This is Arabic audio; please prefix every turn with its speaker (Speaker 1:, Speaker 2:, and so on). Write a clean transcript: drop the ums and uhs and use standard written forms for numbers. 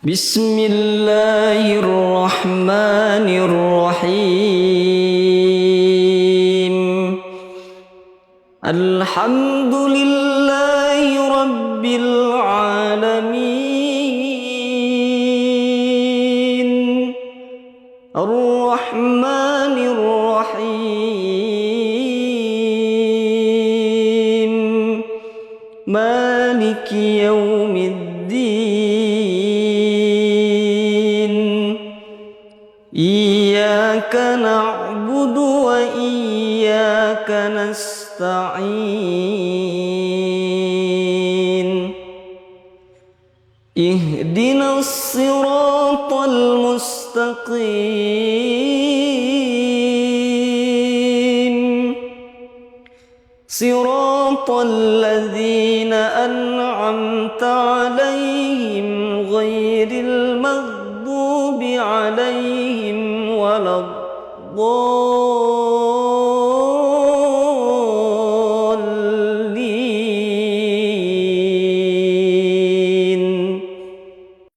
Speaker 1: بسم الله الرحمن الرحيم. الحمد لله رب العالمين الرحمن الرحيم مالك يوم الدين إياك نعبد وإياك نستعين اهدنا الصراط المستقيم صراط الذين أنعمت عليهم غير المغضوب عليهم ولا الضالين.